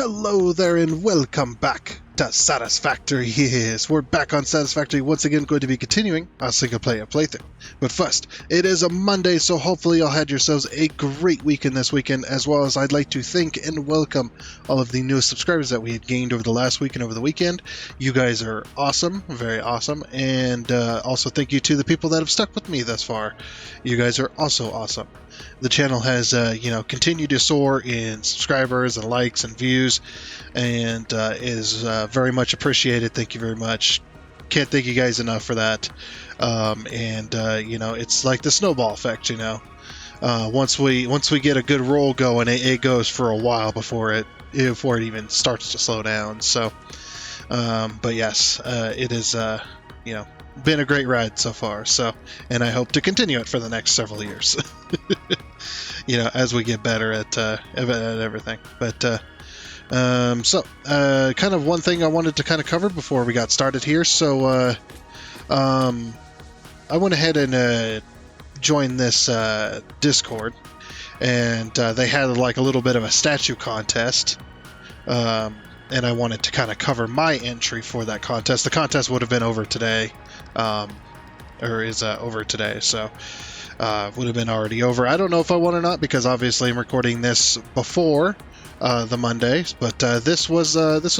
Hello there and welcome back to Satisfactory. Yes, we're back on Satisfactory once again, going to be continuing our single-player playthrough. But first, it is a Monday, so hopefully y'all had yourselves a great weekend this weekend, as well as I'd like to thank and welcome all of the newest subscribers that we had gained over the last week and over the weekend. You guys are awesome, very awesome, and also thank you to the people that have stuck with me thus far. You guys are also awesome. The channel has, continued to soar in subscribers and likes and views, and is very much appreciated. Thank you very much. Can't thank you guys enough for that. It's like the snowball effect. Once we get a good roll going, it goes for a while before it even starts to slow down. So, but yes, it is been a great ride so far. So, and I hope to continue it for the next several years. As we get better at everything. But kind of one thing I wanted to kind of cover before we got started here. So I went ahead and joined this Discord, and they had like a little bit of a statue contest. And I wanted to kind of cover my entry for that contest. The contest would have been over today, or is over today, so would have been already over. I don't know if I won or not, because obviously I'm recording this before the Mondays, but this was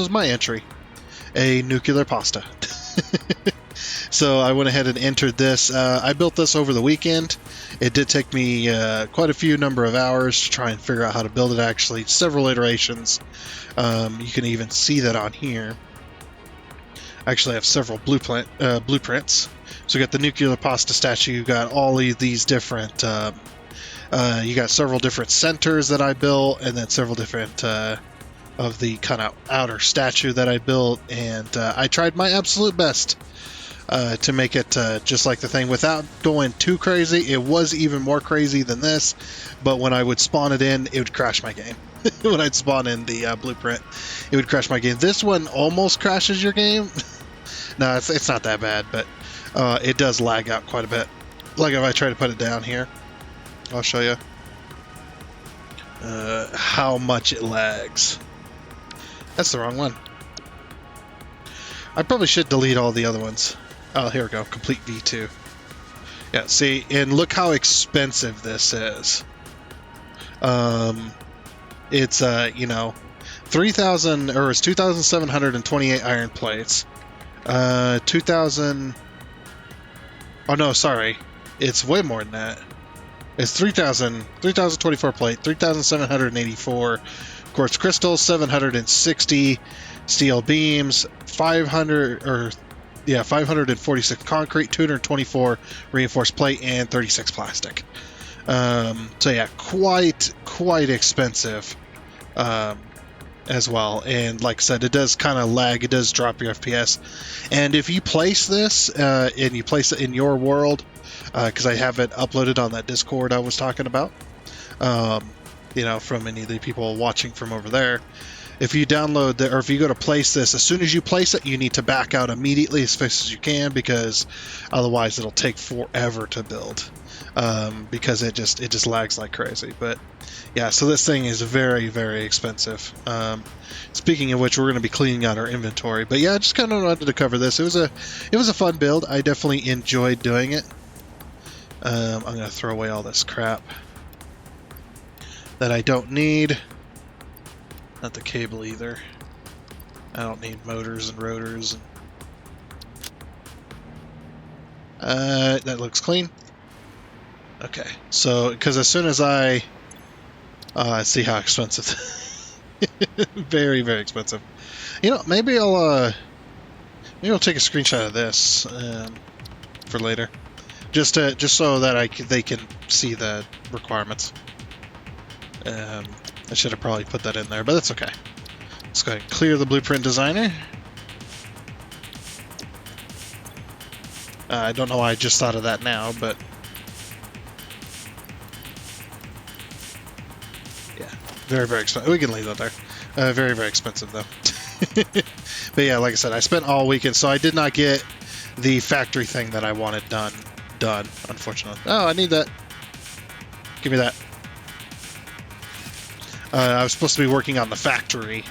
my entry, a nuclear pasta. So I went ahead and entered this. I built this over the weekend. It did take me quite a few number of hours to try and figure out how to build it, actually. Several iterations. You can even see that on here. I actually have several blueprints. So you got the nuclear pasta statue, you got all of these different, you got several different centers that I built, and then several different of the kind of outer statue that I built, and I tried my absolute best to make it just like the thing without going too crazy. It was even more crazy than this, but when I would spawn it in, it would crash my game. When I'd spawn in the blueprint, it would crash my game. This one almost crashes your game. No, it's not that bad, but it does lag out quite a bit. Like if I try to put it down here, I'll show you how much it lags. That's the wrong one. I probably should delete all the other ones. Oh, here we go. Complete V2. Yeah, see, and look how expensive this is. It's 3,000, or it's 2,728 iron plates. 2,000. Oh no, sorry. It's way more than that. It's 3,024 plate, 3,784 quartz crystals, 760 steel beams, 546 concrete, 224 reinforced plate, and 36 plastic. So yeah, quite expensive as well. And like I said, it does kind of lag, it does drop your FPS. And if you place this and you place it in your world, because I have it uploaded on that Discord I was talking about, from any of the people watching from over there. If you download or if you go to place this, as soon as you place it, you need to back out immediately as fast as you can, because otherwise it'll take forever to build. Because it just lags like crazy. But yeah, so this thing is very, very expensive. Speaking of which, we're going to be cleaning out our inventory. But yeah, I just kind of wanted to cover this. It was a fun build. I definitely enjoyed doing it. I'm going to throw away all this crap that I don't need. Not the cable either. I don't need motors and rotors. That looks clean. Okay, so because as soon as I see how expensive, very, very expensive. Maybe I'll take a screenshot of this for later, just so that they can see the requirements. I should have probably put that in there, but that's okay. Let's go ahead and clear the blueprint designer. I don't know why I just thought of that now, but yeah, very, very expensive. We can leave that there. Very, very expensive though. But yeah, like I said, I spent all weekend, so I did not get the factory thing that I wanted done, unfortunately. Oh, I need that. Give me that. I was supposed to be working on the factory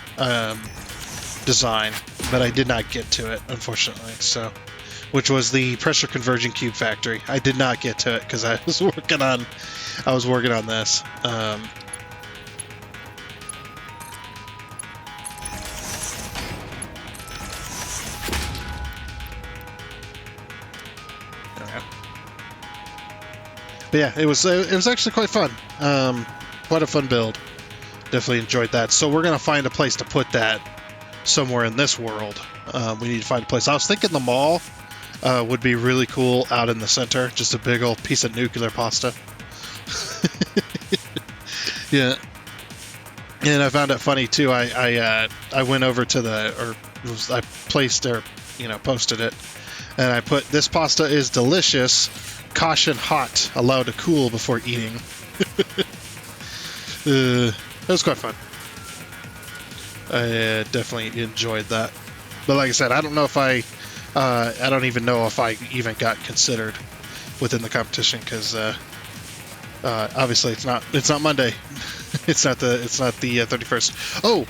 design, but I did not get to it, unfortunately. So, which was the pressure conversion cube factory. I did not get to it because I was working on this. But yeah, it was actually quite fun. Quite a fun build. Definitely enjoyed that. So we're gonna find a place to put that somewhere in this world. We need to find a place. I was thinking the mall would be really cool out in the center, just a big old piece of nuclear pasta. Yeah. And I found it funny too. I went over to I placed or posted it, and I put, "This pasta is delicious. Caution hot. Allowed to cool before eating." It was quite fun. I definitely enjoyed that. But like I said, I don't know if I don't even know if I even got considered within the competition because obviously it's not Monday. it's not the 31st. Oh,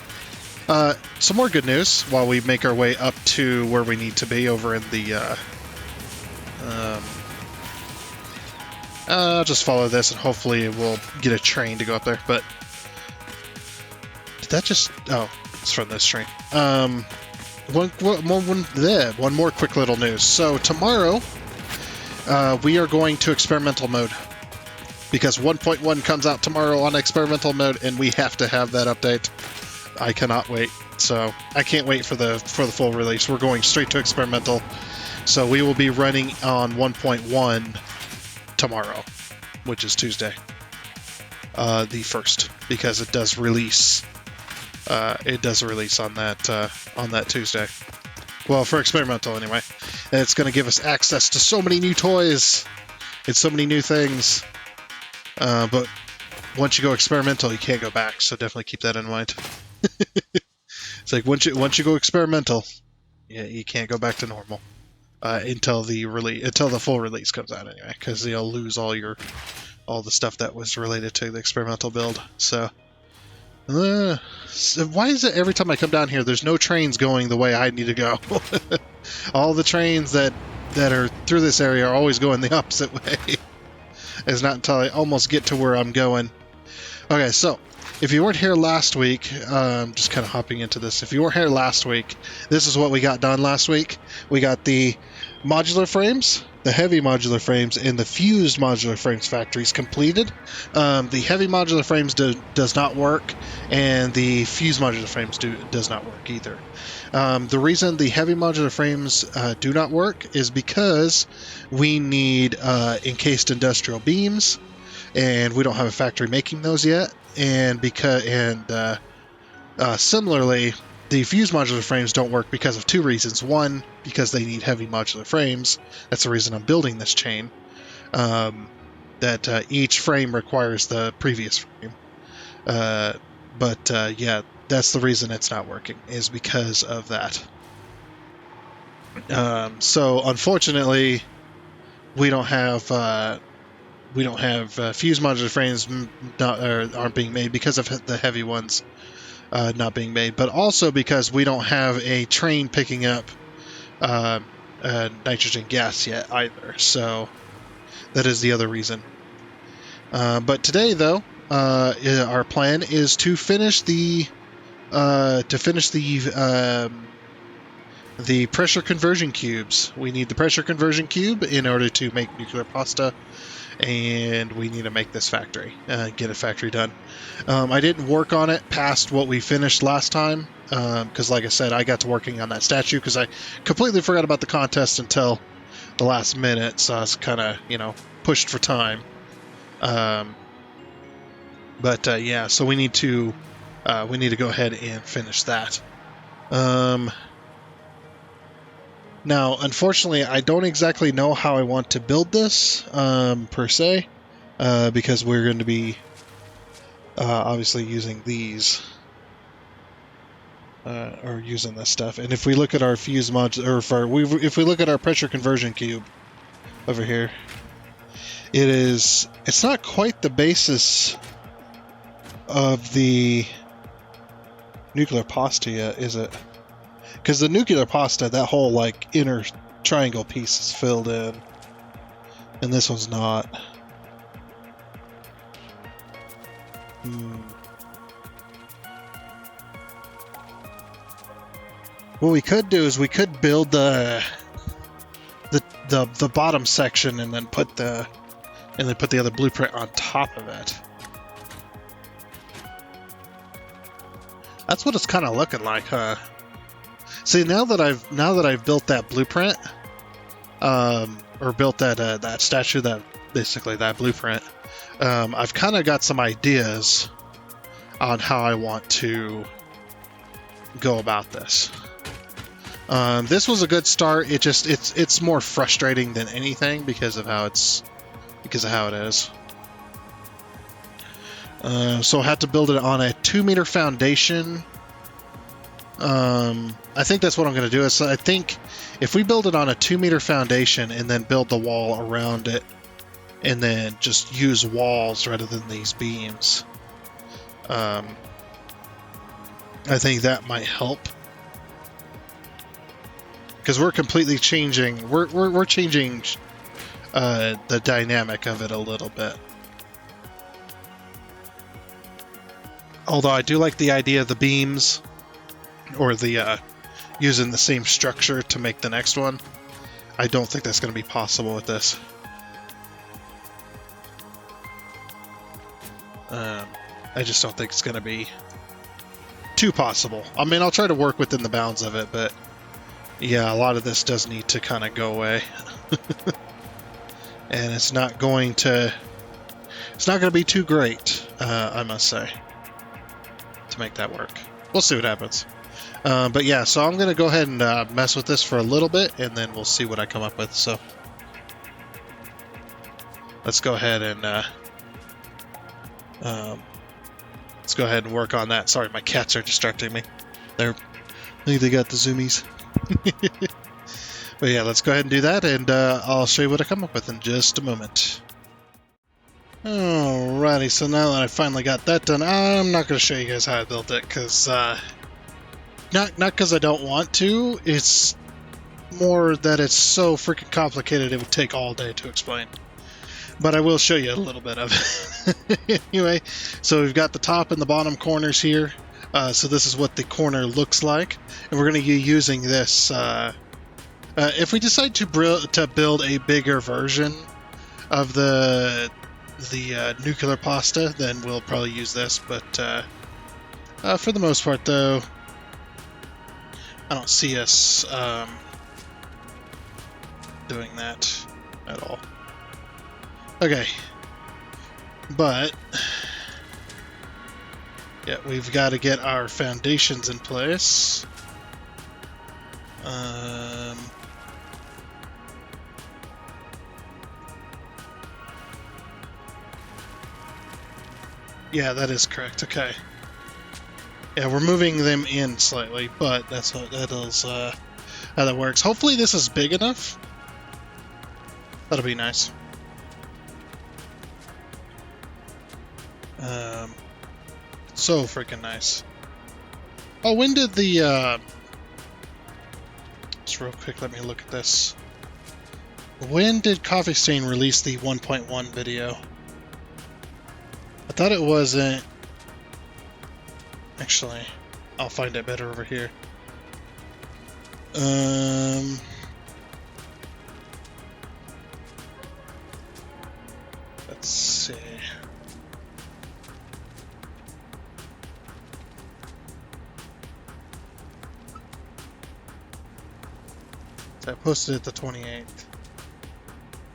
some more good news while we make our way up to where we need to be over in the. I'll just follow this and hopefully we'll get a train to go up there. But did that just? Oh, it's from this train. One more quick little news. So tomorrow, we are going to experimental mode because 1.1 comes out tomorrow on experimental mode, and we have to have that update. I cannot wait. So I can't wait for the full release. We're going straight to experimental, so we will be running on 1.1 tomorrow, which is Tuesday, the 1st, because it does release. It does release on that Tuesday. Well, for experimental anyway. And it's going to give us access to so many new toys and so many new things. But once you go experimental, you can't go back. So definitely keep that in mind. It's like once you go experimental, yeah, you can't go back to normal until the full release comes out anyway, because you'll lose all the stuff that was related to the experimental build. So why is it every time I come down here, there's no trains going the way I need to go? All the trains that are through this area are always going the opposite way. It's not until I almost get to where I'm going. Okay, so if you weren't here last week, just kind of hopping into this. If you weren't here last week, this is what we got done last week. We got the modular frames, the heavy modular frames, and the fused modular frames factories completed. The heavy modular frames does not work, and the fused modular frames does not work either. The reason the heavy modular frames do not work is because we need encased industrial beams, and we don't have a factory making those yet. And similarly, the fused modular frames don't work because of two reasons. One, because they need heavy modular frames. That's the reason I'm building this chain. That each frame requires the previous frame. Yeah, that's the reason it's not working, is because of that. So unfortunately, we don't have fused modular frames aren't being made because of the heavy ones not being made, but also because we don't have a train picking up nitrogen gas yet either. So that is the other reason. But today, though, our plan is to finish the pressure conversion cubes. We need the pressure conversion cube in order to make nuclear pasta, and we need to make this factory, get a factory done. I didn't work on it past what we finished last time, because like I said, I got to working on that statue because I completely forgot about the contest until the last minute, so I was kind of, pushed for time. Yeah, so we need to go ahead and finish that. Now, unfortunately, I don't exactly know how I want to build this, per se, because we're going to be obviously using these, or using this stuff. And if we look at our fuse module, or if we look at our pressure conversion cube over here, it's not quite the basis of the nuclear pasta yet, is it? Because the nuclear pasta, that whole like inner triangle piece is filled in, and this one's not. What we could do is we could build the bottom section and then put the other blueprint on top of it. That's what it's kind of looking like, huh? See, now that I've built that blueprint, or built that statue, that blueprint, I've kind of got some ideas on how I want to go about this. This was a good start. It's more frustrating than anything because of how it is. So I had to build it on a 2-meter foundation. I think that's what I'm going to do. Is I think if we build it on a 2-meter foundation and then build the wall around it, and then just use walls rather than these beams, I think that might help. Because we're completely changing. We're changing the dynamic of it a little bit. Although I do like the idea of the beams, or the using the same structure to make the next one. I don't think that's going to be possible with this. I just don't think it's going to be too possible. I mean, I'll try to work within the bounds of it, but yeah, a lot of this does need to kind of go away. And it's not going to be too great, I must say, to make that work. We'll see what happens. But yeah, so I'm going to go ahead and mess with this for a little bit, and then we'll see what I come up with. So let's go ahead and work on that. Sorry, my cats are distracting me. I think they got the zoomies. But yeah, let's go ahead and do that, and I'll show you what I come up with in just a moment. Alrighty, so now that I finally got that done, I'm not going to show you guys how I built it, because not because I don't want to, it's more that it's so freaking complicated it would take all day to explain. But I will show you a little bit of it. Anyway, so we've got the top and the bottom corners here. So this is what the corner looks like. And we're going to be using this. If we decide to build a bigger version of the nuclear pasta, then we'll probably use this. But for the most part, though, I don't see us doing that at all. Okay, but yeah, we've got to get our foundations in place. Yeah, that is correct. Okay. Yeah, we're moving them in slightly, but that's how that works. Hopefully this is big enough. That'll be nice. So freaking nice. Oh, when did the just real quick, let me look at this. When did Coffee Stain release the 1.1 video? I thought it wasn't. Actually, I'll find it better over here. Let's see. I posted it the 28th.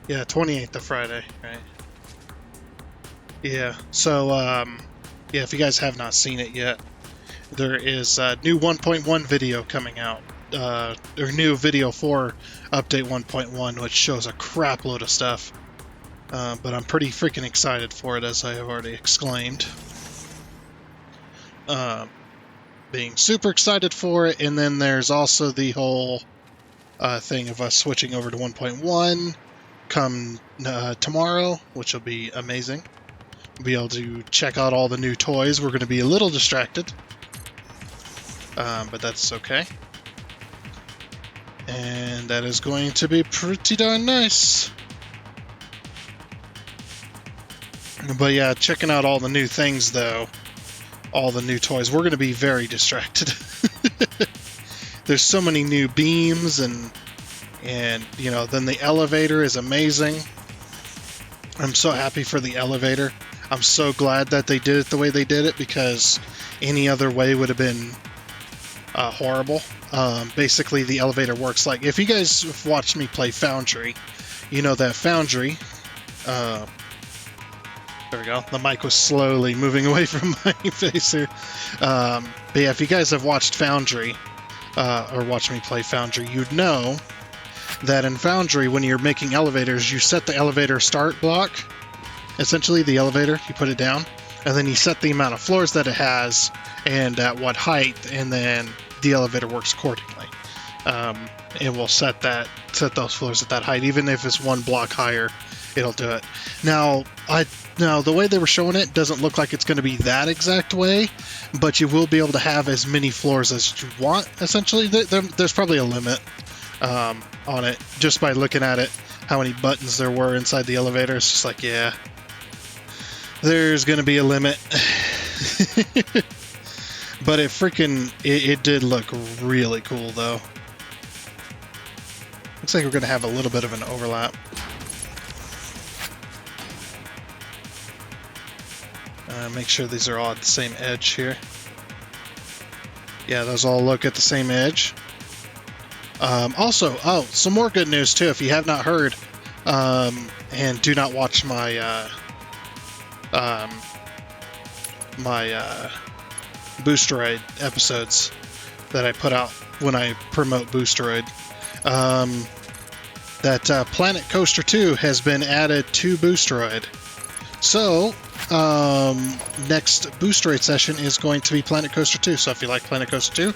Yeah, 28th of Friday, right? Yeah, so, yeah, if you guys have not seen it yet, there is a new 1.1 video coming out. Or new video for Update 1.1, which shows a crap load of stuff. But I'm pretty freaking excited for it, as I have already exclaimed. Being super excited for it, and then there's also the whole thing of us switching over to 1.1 come tomorrow, which will be amazing. be able to check out all the new toys. We're going to be a little distracted, but that's okay. And that is going to be pretty darn nice. But yeah, checking out all the new things, though, all the new toys, we're going to be very distracted. There's so many new beams, and you know, then the elevator is amazing. I'm so happy for the elevator. I'm so glad that they did it the way they did it, because any other way would have been horrible. Basically, the elevator works like, if you guys have watched me play Foundry, you know that Foundry, there we go, the mic was slowly moving away from my face here. But yeah, if you guys have watched Foundry, or watched me play Foundry, you'd know that in Foundry, when you're making elevators, you set the elevator start block, essentially the elevator, you put it down, and then you set the amount of floors that it has and at what height, and then the elevator works accordingly. It will set those floors at that height, even if it's one block higher, it'll do it. Now the way they were showing it doesn't look like it's going to be that exact way, but you will be able to have as many floors as you want. Essentially, there's probably a limit on it, just by looking at it, how many buttons there were inside the elevator. It's just like, yeah, there's going to be a limit. But it did look really cool, though. Looks like we're going to have a little bit of an overlap. Make sure these are all at the same edge here. Yeah, those all look at the same edge. Also, some more good news too, if you have not heard, and do not watch my Boosteroid episodes that I put out when I promote Boosteroid, that Planet Coaster 2 has been added to Boosteroid. So, next Boosteroid session is going to be Planet Coaster 2, so if you like Planet Coaster 2,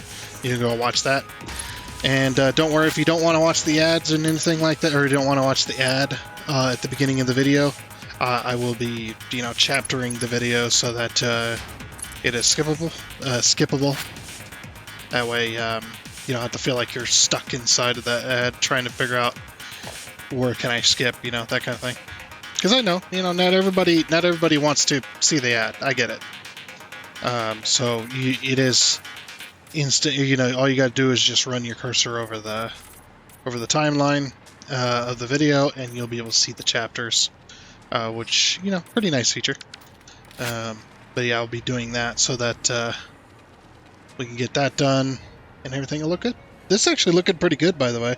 you can go watch that. And don't worry if you don't want to watch the ads and anything like that, or you don't want to watch the ad at the beginning of the video. I will be, chaptering the video so that it is skippable. That way, you don't have to feel like you're stuck inside of that ad trying to figure out where can I skip, that kind of thing. Because I know, not everybody wants to see the ad. I get it. So it is instant. All you got to do is just run your cursor over the timeline of the video, and you'll be able to see the chapters, which pretty nice feature. But yeah, I'll be doing that so that we can get that done and everything will look good. This is actually looking pretty good, by the way.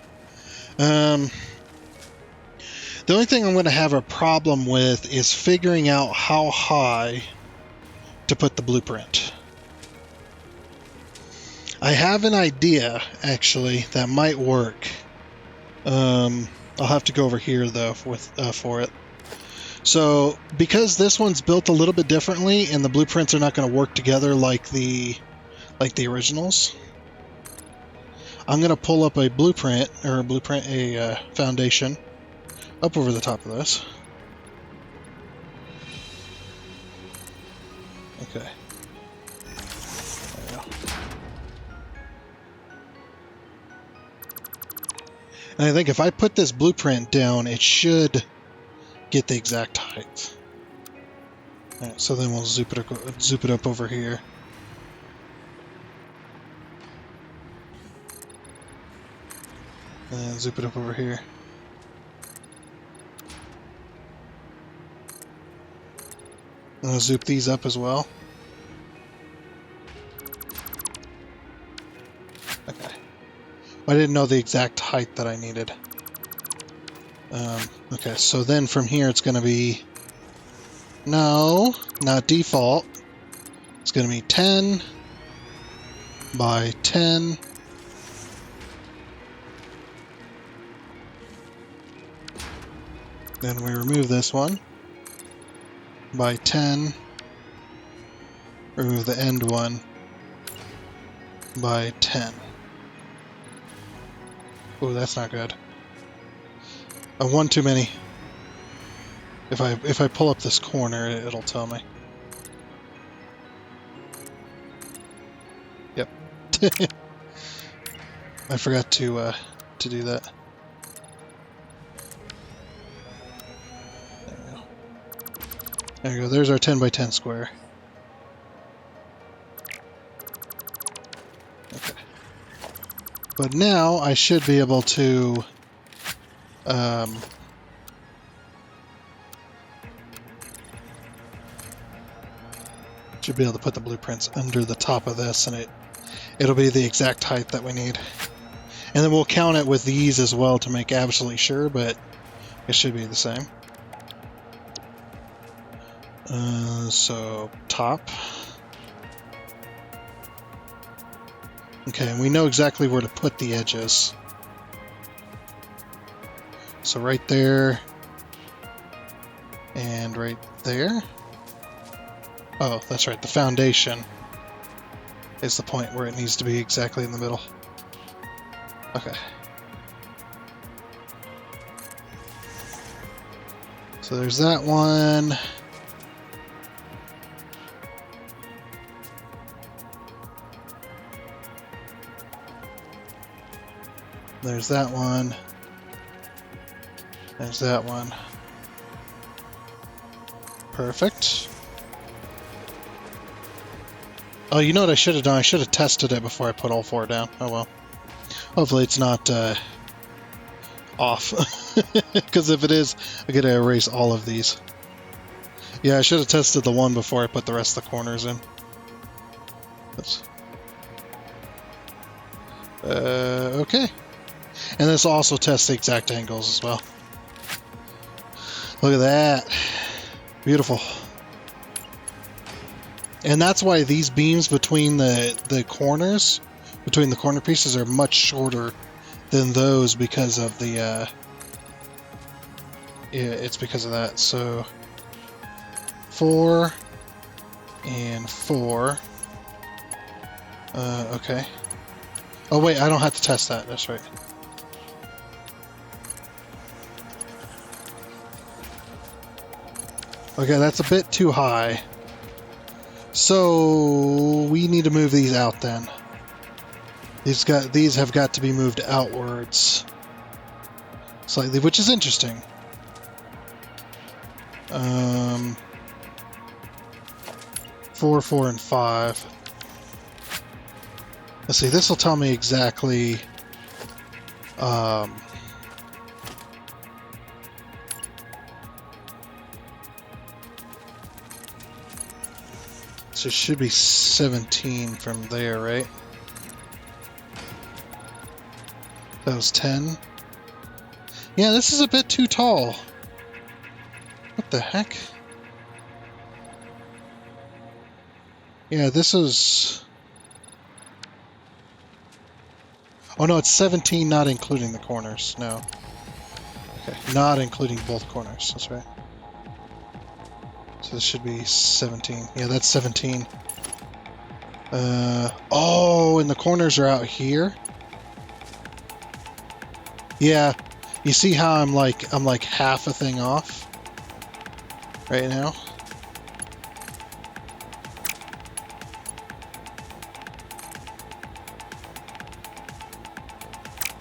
The only thing I'm going to have a problem with is figuring out how high to put the blueprint. I have an idea, actually, that might work. I'll have to go over here, though, for it. So, because this one's built a little bit differently, and the blueprints are not going to work together like the originals, I'm going to pull up a foundation up over the top of this. Okay. There we go. And I think if I put this blueprint down, it should get the exact height. Alright, so then we'll zoop it up over here. And zoop it up over here. I'm going to zoop these up as well. Okay. I didn't know the exact height that I needed. Okay, so then from here it's going to be... No, not default. It's going to be 10 by 10. Then we remove this one. By 10, remove the end one by 10. Oh, that's not good. One too many. If I pull up this corner, it'll tell me. Yep. I forgot to do that. There we go. There you go. There's our 10 by 10 square. Okay. But now I should be able to should be able to put the blueprints under the top of this, and it'll be the exact height that we need. And then we'll count it with these as well to make absolutely sure, but it should be the same. So top. Okay, and we know exactly where to put the edges. So right there, and right there. Oh, that's right, the foundation is the point where it needs to be exactly in the middle. Okay. So there's that one. There's that one. There's that one. Perfect. Oh, you know what I should have done? I should have tested it before I put all 4 down. Oh well. Hopefully it's not off. Because if it is, I gotta erase all of these. Yeah, I should have tested the one before I put the rest of the corners in. Oops. Okay. And this also tests the exact angles as well. Look at that. Beautiful. And that's why these beams between the corners, between the corner pieces, are much shorter than those because of the, yeah, it's because of that. So, 4 and 4. Okay. Oh wait, I don't have to test that, that's right. Okay, that's a bit too high. So we need to move these out then. These have got to be moved outwards slightly, which is interesting. 4, 4, and 5. Let's see. This will tell me exactly. So it should be 17 from there, right? That was 10. Yeah, this is a bit too tall. What the heck? Yeah, this is... Oh no, it's 17, not including the corners. No. Okay, not including both corners. That's right. So this should be 17. Yeah, that's 17. Oh, and the corners are out here. Yeah, you see how I'm like half a thing off right now?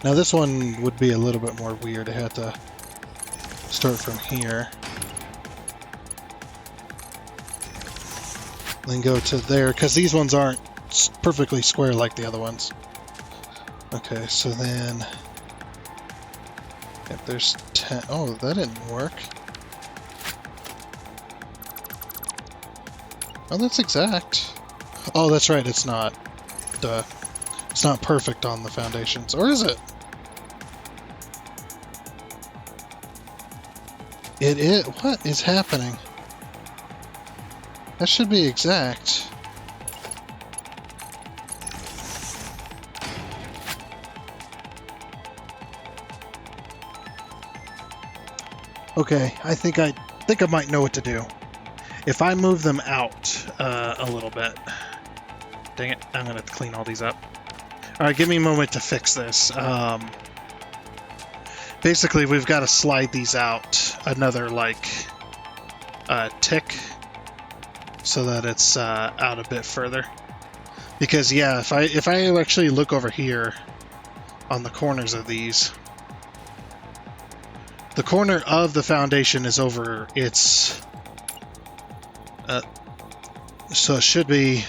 Now this one would be a little bit more weird. I had to start from here. Then go to there, because these ones aren't perfectly square like the other ones. Okay, so then... If there's 10... Oh, that didn't work. Oh, that's exact. Oh, that's right, it's not. Duh. It's not perfect on the foundations. Or is it? It is. What is happening? That should be exact. Okay, I think I might know what to do. If I move them out a little bit. Dang it, I'm gonna have to clean all these up. Alright, give me a moment to fix this. Basically, we've got to slide these out another, like, tick so that it's out a bit further. Because yeah, if I actually look over here on the corners of these, the corner of the foundation is over its so it should be,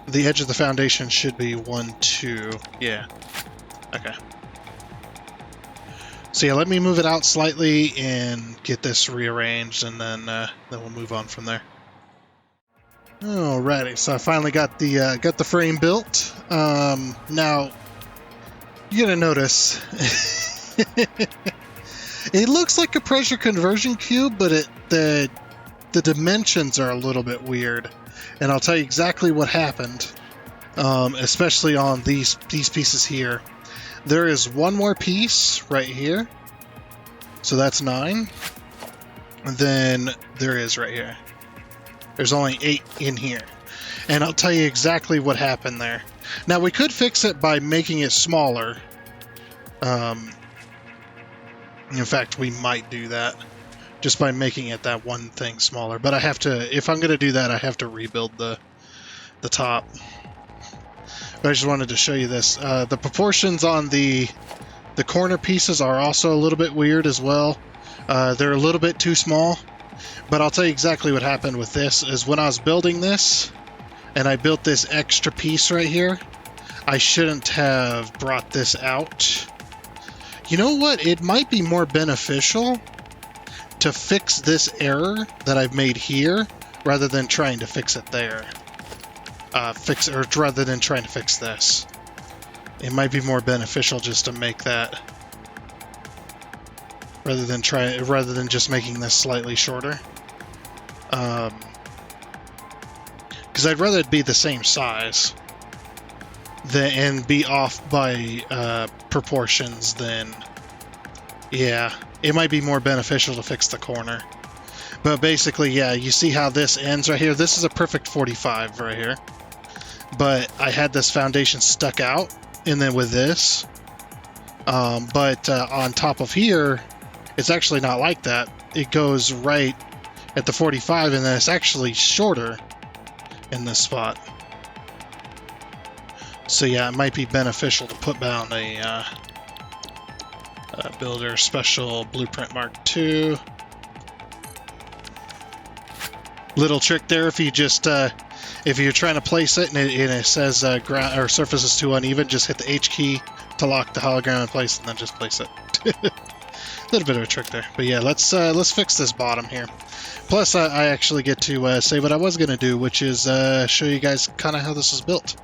the edge of the foundation should be 1, 2, yeah, okay. So yeah, let me move it out slightly and get this rearranged, and then we'll move on from there. Alrighty, so I finally got the frame built. Now you're gonna notice it looks like a pressure conversion cube, but the dimensions are a little bit weird, and I'll tell you exactly what happened. Especially on these pieces here. There is one more piece right here, so that's 9. And then there is right here. There's only 8 in here. And I'll tell you exactly what happened there. Now, we could fix it by making it smaller. In fact, we might do that. Just by making it that one thing smaller. But I have to, if I'm going to do that, I have to rebuild the top. But I just wanted to show you this. The proportions on the corner pieces are also a little bit weird as well. They're a little bit too small. But I'll tell you exactly what happened with this is when I was building this, and I built this extra piece right here, I shouldn't have brought this out. You know what? It might be more beneficial to fix this error that I've made here rather than trying to fix it there. Rather than trying to fix this. It might be more beneficial just to make that rather than just making this slightly shorter. Because I'd rather it be the same size and be off by proportions than, yeah, it might be more beneficial to fix the corner. But basically, yeah, you see how this ends right here? This is a perfect 45 right here. But I had this foundation stuck out, and then with this. But on top of here, it's actually not like that. It goes right at the 45, and then it's actually shorter in this spot. So yeah, it might be beneficial to put down a Builder Special Blueprint Mark II. Little trick there, if you just if you're trying to place it and it says ground or surface is too uneven, just hit the H key to lock the hologram in place, and then just place it. A little bit of a trick there, but yeah, let's fix this bottom here. Plus, I actually get to say what I was going to do, which is show you guys kind of how this is built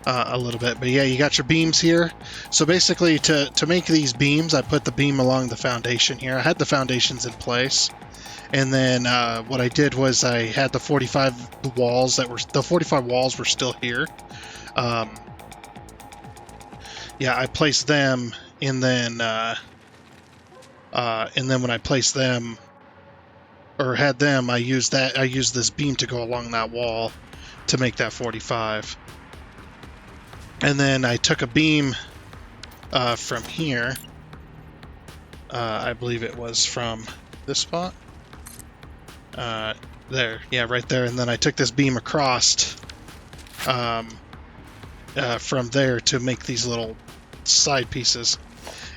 a little bit. But yeah, you got your beams here. So basically, to make these beams, I put the beam along the foundation here. I had the foundations in place. And then what I did was I had the 45 walls the 45 walls were still here. Yeah, I placed them, and then when I placed them or had them, I used this beam to go along that wall to make that 45. And then I took a beam from here. I believe it was from this spot. There, yeah, right there, and then I took this beam across from there to make these little side pieces.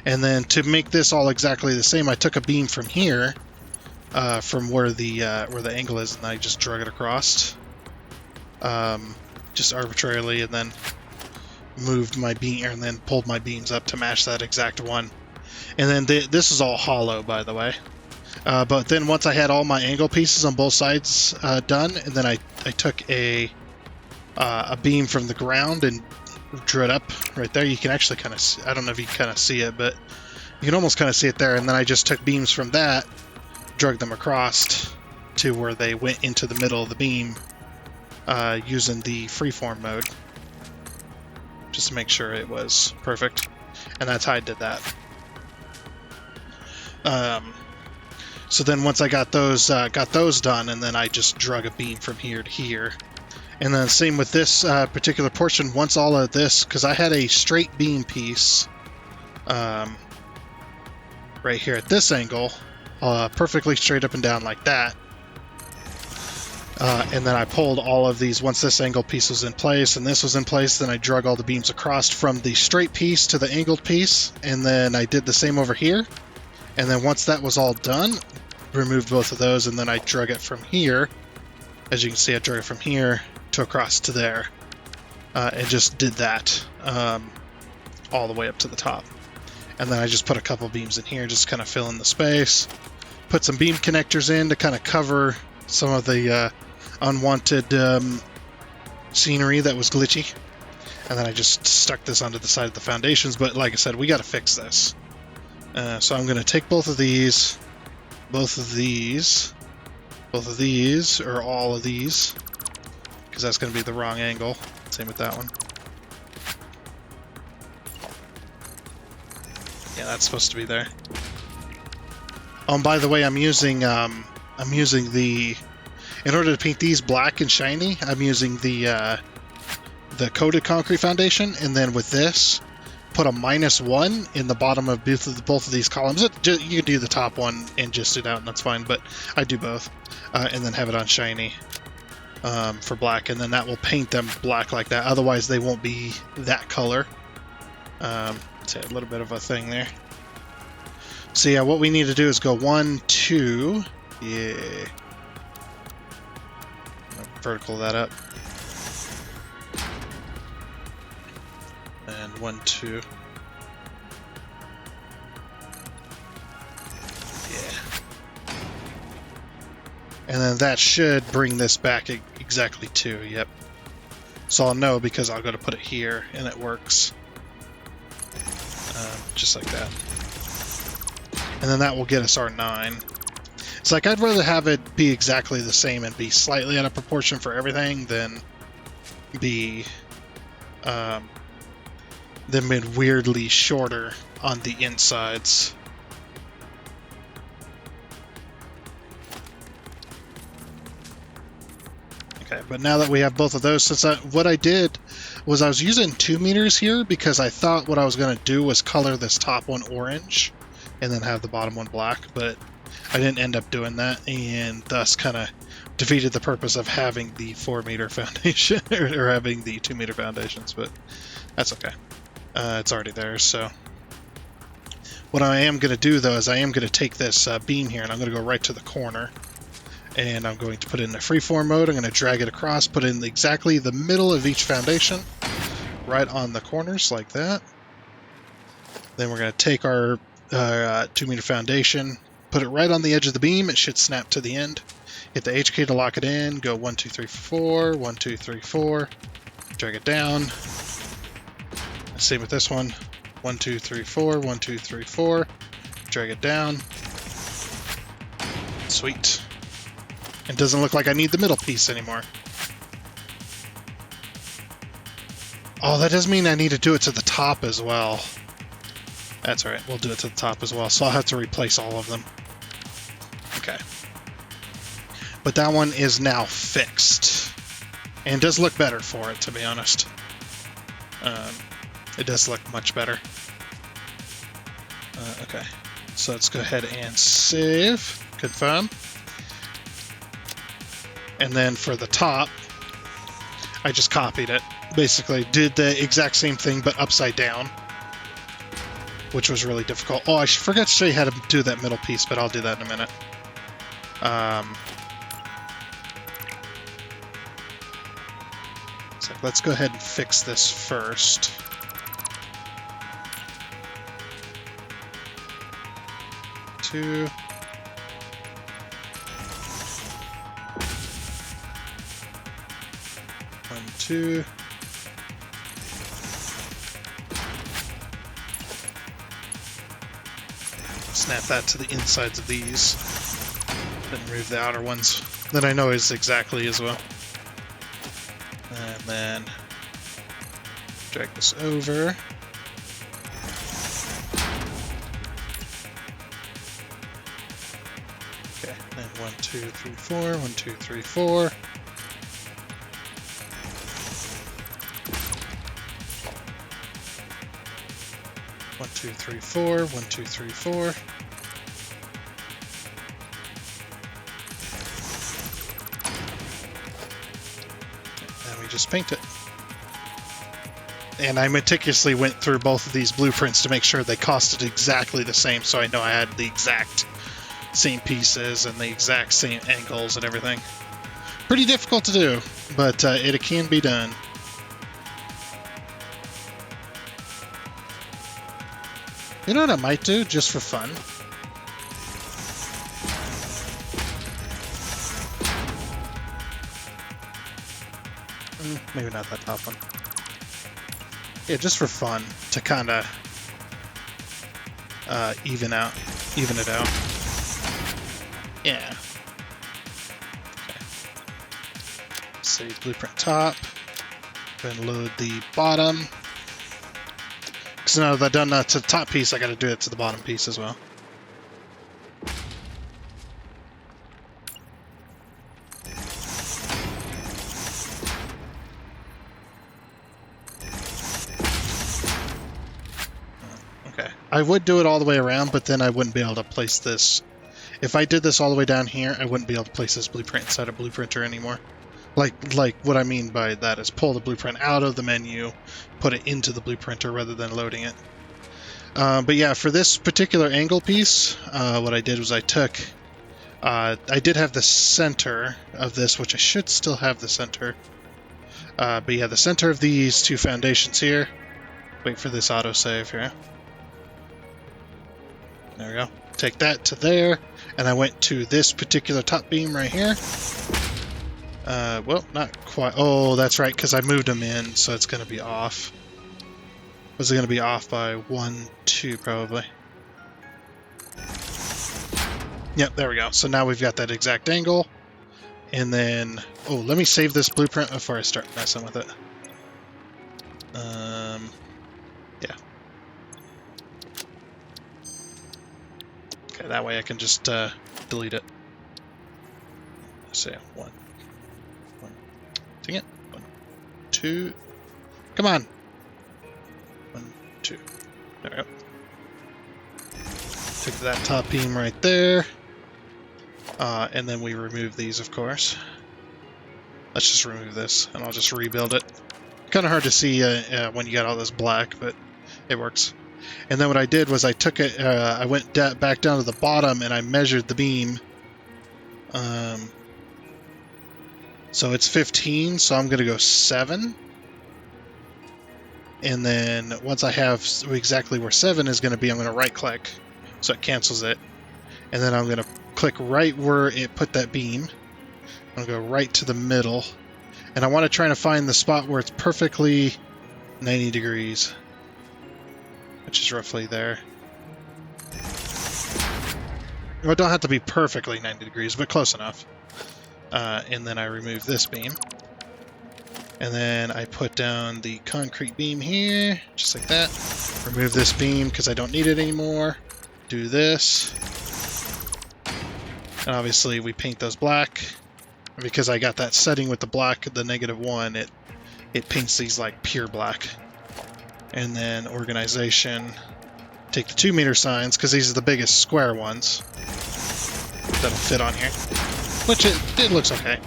And then to make this all exactly the same, I took a beam from here, from where the angle is, and I just drug it across, just arbitrarily, and then moved my beam, and then pulled my beams up to match that exact one. And then this is all hollow, by the way. But then once I had all my angle pieces on both sides done, and then I took a beam from the ground and drew it up right there. You can actually kind of, I don't know if you can kind of see it, but you can almost kind of see it there. And then I just took beams from that, drug them across to where they went into the middle of the beam using the freeform mode, just to make sure it was perfect. And that's how I did that. So then once I got those done, and then I just drug a beam from here to here. And then same with this particular portion, once all of this, because I had a straight beam piece right here at this angle, perfectly straight up and down like that. And then I pulled all of these, once this angled piece was in place and this was in place, then I drug all the beams across from the straight piece to the angled piece, and then I did the same over here. And then once that was all done, removed both of those, and then I drug it from here. As you can see, I drug it from here to across to there. And just did that all the way up to the top. And then I just put a couple beams in here, just kind of fill in the space. Put some beam connectors in to kind of cover some of the unwanted scenery that was glitchy. And then I just stuck this onto the side of the foundations. But like I said, we got to fix this. So I'm going to take both of these, or all of these, because that's going to be the wrong angle. Same with that one. Yeah, that's supposed to be there. Oh, and by the way, I'm using the, in order to paint these black and shiny, I'm using the coated concrete foundation, and then with this, put a -1 in the bottom of both of these columns. You can do the top one and just it out, and that's fine, but I do both. And then have it on shiny for black, and then that will paint them black like that. Otherwise, they won't be that color. Say a little bit of a thing there. So yeah, what we need to do is go 1, 2. Yeah. Vertical that up. And 1, 2. Yeah. And then that should bring this back exactly 2. Yep. So I'll know because I'll go to put it here and it works. Just like that. And then that will get us our 9. It's like I'd rather have it be exactly the same and be slightly out of proportion for everything than be weirdly shorter on the insides. Okay, but now that we have both of those, what I did was I was using 2 meters here because I thought what I was going to do was color this top one orange and then have the bottom one black, but I didn't end up doing that, and thus kind of defeated the purpose of having the 4 meter foundation or having the 2 meter foundations, but that's okay. It's already there. So what I am going to do though is I am going to take this beam here and I'm going to go right to the corner, and I'm going to put it in the freeform mode. I'm going to drag it across, put it in exactly the middle of each foundation, right on the corners like that. Then we're going to take our 2 meter foundation, put it right on the edge of the beam. It should snap to the end. Hit the H key to lock it in. Go 1, 2, 3, 4, 1, 2, 3, 4. Drag it down. Same with this one. 1, 2, 3, 4, 1, 2, 3, 4. Drag it down. Sweet. It doesn't look like I need the middle piece anymore. Oh, that does mean I need to do it to the top as well. That's alright, we'll do it to the top as well, so I'll have to replace all of them. Okay. But that one is now fixed. And it does look better for it, to be honest. It does look much better. Okay, so let's go ahead and save, confirm. And then for the top, I just copied it. Basically did the exact same thing, but upside down, which was really difficult. Oh, I forgot to show you how to do that middle piece, but I'll do that in a minute. So let's go ahead and fix this first. Two. One, two. Snap that to the insides of these. Then remove the outer ones. That I know is exactly as well. And then drag this over. Okay, and 1, 2, 3, 4, 1, 2, 3, 4. One, two, three, four. 1, 2, 3, 4. just paint it. And I meticulously went through both of these blueprints to make sure they costed exactly the same, so I know I had the exact same pieces and the exact same angles and everything. Pretty difficult to do, but it can be done. You know what I might do, just for fun? Maybe not that top one. Yeah, just for fun, to kind of even it out. Yeah. Okay. Save blueprint top. Then load the bottom. Because now that I've done that to the top piece, I got to do it to the bottom piece as well. I would do it all the way around, but then I wouldn't be able to place this. If I did this all the way down here, I wouldn't be able to place this blueprint inside a blueprinter anymore. Like what I mean by that is pull the blueprint out of the menu, put it into the blueprinter rather than loading it. But yeah, for this particular angle piece, what I did was I took... I did have the center of this, which I should still have the center. But yeah, the center of these two foundations here. Wait for this autosave here. There we go. Take that to there, and I went to this particular top beam right here. Well, not quite. Oh, that's right, because I moved them in, so it's going to be off. Was it going to be off by 1, 2, probably? Yep, there we go. So now we've got that exact angle. And then, oh, let me save this blueprint before I start messing with it. Yeah. Okay, that way I can just delete it. Let's see, 1. Dang it. 1, 2. Come on. 1, 2. There we go. Take that top beam right there. And then we remove these, of course. Let's just remove this, and I'll just rebuild it. Kind of hard to see when you got all this black, but it works. And then what I did was I took it, I went back down to the bottom, and I measured the beam. So it's 15, so I'm going to go 7. And then once I have exactly where 7 is going to be, I'm going to right-click, so it cancels it. And then I'm going to click right where it put that beam. I'm going to go right to the middle. And I want to try to find the spot where it's perfectly 90 degrees. Which is roughly there. Well, it don't have to be perfectly 90 degrees, but close enough. And then I remove this beam. And then I put down the concrete beam here, just like that. Remove this beam because I don't need it anymore. Do this. And obviously we paint those black. Because I got that setting with the black, the -1, it paints these like pure black. And then organization. Take the 2 meter signs, because these are the biggest square ones. That'll fit on here. Which it looks okay.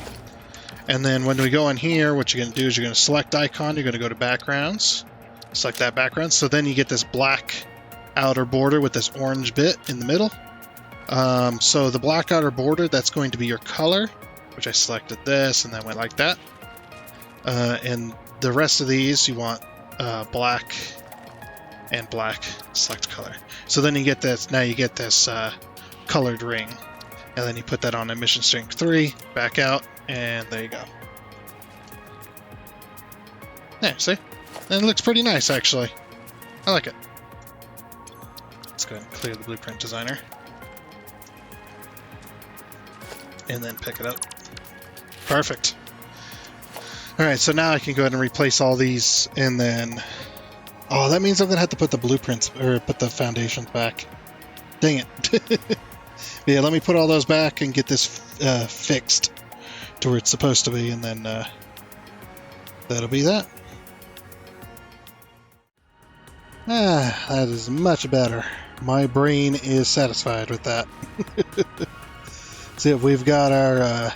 And then when we go in here, what you're going to do is you're going to select icon, you're going to go to backgrounds. Select that background. So then you get this black outer border with this orange bit in the middle. So the black outer border, that's going to be your color, which I selected this and then went like that. And the rest of these you want black and black, select color. So then you get this, now you get this colored ring. And then you put that on emission strength 3, back out, and there you go. There, see? And it looks pretty nice, actually. I like it. Let's go ahead and clear the blueprint designer. And then pick it up. Perfect. Alright, so now I can go ahead and replace all these, and then... Oh, that means I'm going to have to put the blueprints, or put the foundations back. Dang it. Yeah, let me put all those back and get this fixed to where it's supposed to be, and then that'll be that. That is much better. My brain is satisfied with that. See, we've got our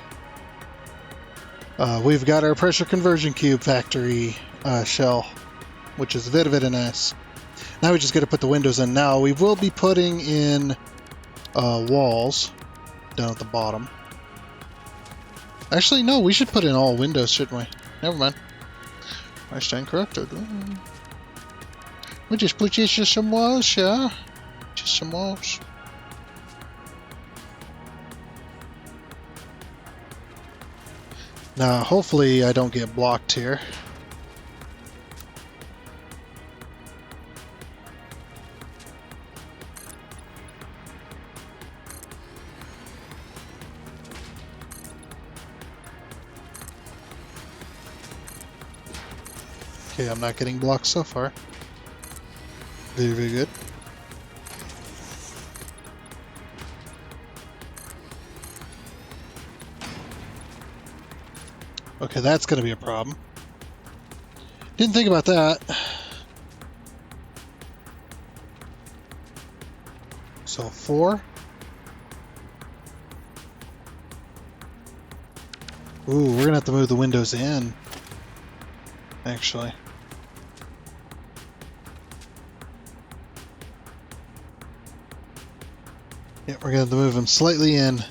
We've got our pressure conversion cube factory shell, which is very nice. Now we just got to put the windows in. Now we will be putting in walls down at the bottom. Actually, no, we should put in all windows, shouldn't we? Never mind. I stand corrected. We just put just some walls, yeah. Just some walls. Now, hopefully I don't get blocked here. Okay, I'm not getting blocked so far. Very good. Okay, that's going to be a problem. Didn't think about that. So 4. Ooh, we're going to have to move the windows in, actually. Yeah, we're going to have to move them slightly in.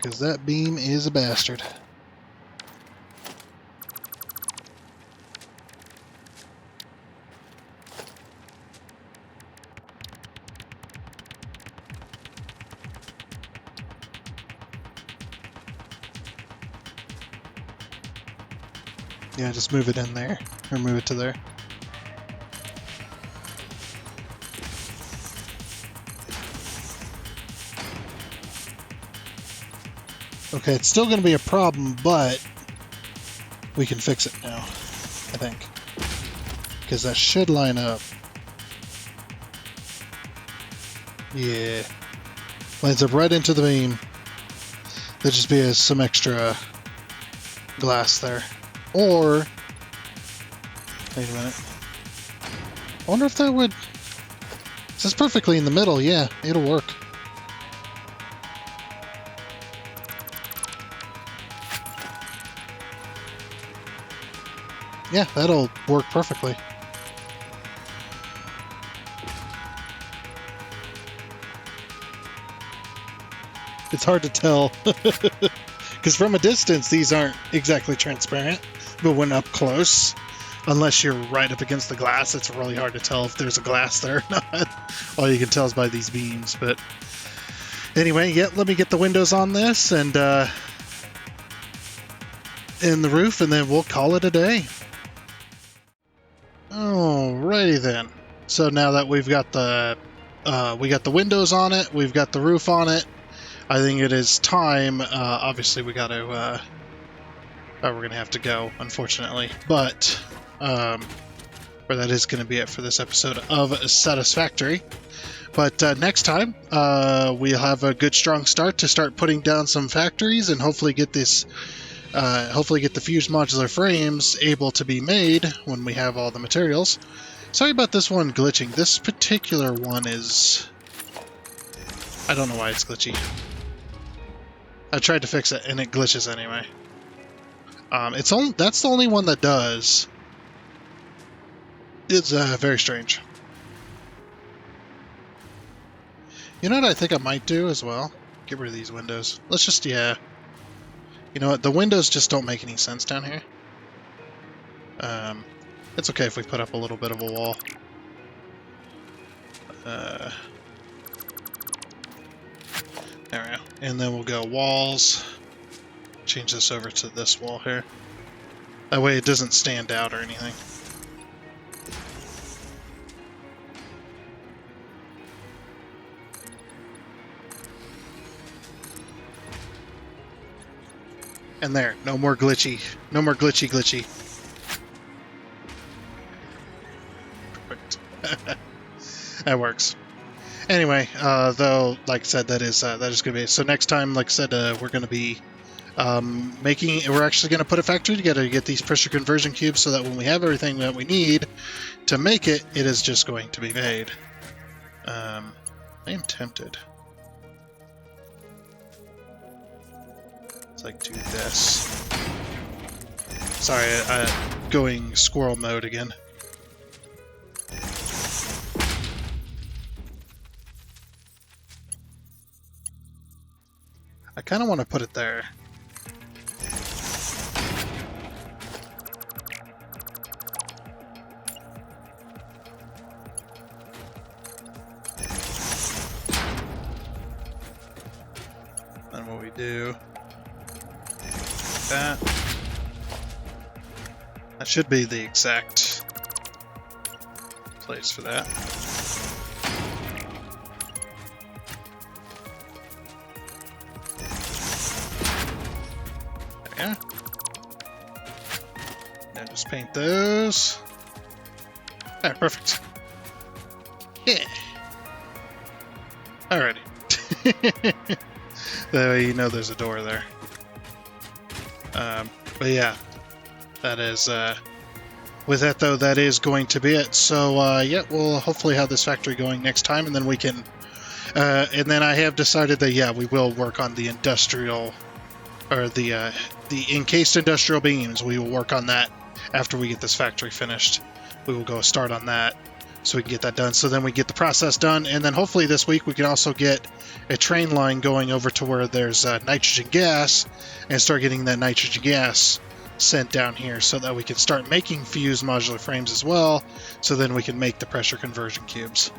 Because that beam is a bastard. Yeah, just move it in there, or move it to there. Okay, it's still going to be a problem, but we can fix it now, I think. Because that should line up. Yeah. Lines up right into the beam. There'll just be some extra glass there. Or... Wait a minute. I wonder if that would... This is perfectly in the middle, yeah, it'll work. Yeah, that'll work perfectly. It's hard to tell, because from a distance these aren't exactly transparent, but when up close, unless you're right up against the glass, it's really hard to tell if there's a glass there or not. All you can tell is by these beams, but anyway, yeah, let me get the windows on this and in the roof, and then we'll call it a day. Alrighty then. So now that we've got the windows on it, we've got the roof on it, I think it is time. Obviously, we got to. We're gonna have to go, unfortunately, but that is going to be it for this episode of Satisfactory. But next time, we'll have a good strong start to start putting down some factories and hopefully get this. Hopefully get the fused modular frames able to be made when we have all the materials. Sorry about this one glitching. This particular one is... I don't know why it's glitchy. I tried to fix it and it glitches anyway. That's the only one that does. It's very strange. You know what I think I might do as well? Get rid of these windows. Let's just, yeah. You know what? The windows just don't make any sense down here. It's okay if we put up a little bit of a wall. There we go. And then we'll go walls. Change this over to this wall here. That way it doesn't stand out or anything. And there, no more glitchy. No more glitchy. Perfect. That works. Anyway, though, like I said, that is going to be it. So next time, like I said, we're going to be we're actually going to put a factory together to get these pressure conversion cubes so that when we have everything that we need to make it, it is just going to be made. I am tempted. Let's like do this. Sorry, going squirrel mode again. I kind of want to put it there. Then what we do, that should be the exact place for that. Yeah. Now just paint those. Alright, perfect. Yeah. Alrighty. That way you know there's a door there. But yeah, that is, with that though, that is going to be it. So yeah, we'll hopefully have this factory going next time, and then we can, and then I have decided that, yeah, we will work on the industrial, or the encased industrial beams. We will work on that after we get this factory finished. We will go start on that so we can get that done. So then we get the process done, and then hopefully this week we can also get a train line going over to where there's nitrogen gas, and start getting that nitrogen gas sent down here so that we can start making fused modular frames as well, so then we can make the pressure conversion cubes.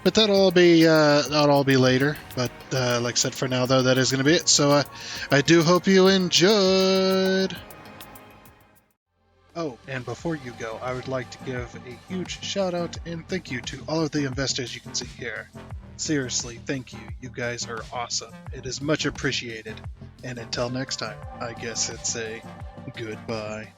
But that'll all be later. But like I said, for now though, that is going to be it. So I do hope you enjoyed. Oh, and before you go, I would like to give a huge shout out and thank you to all of the investors you can see here. Seriously, thank you. You guys are awesome. It is much appreciated. And until next time, I guess it's a goodbye.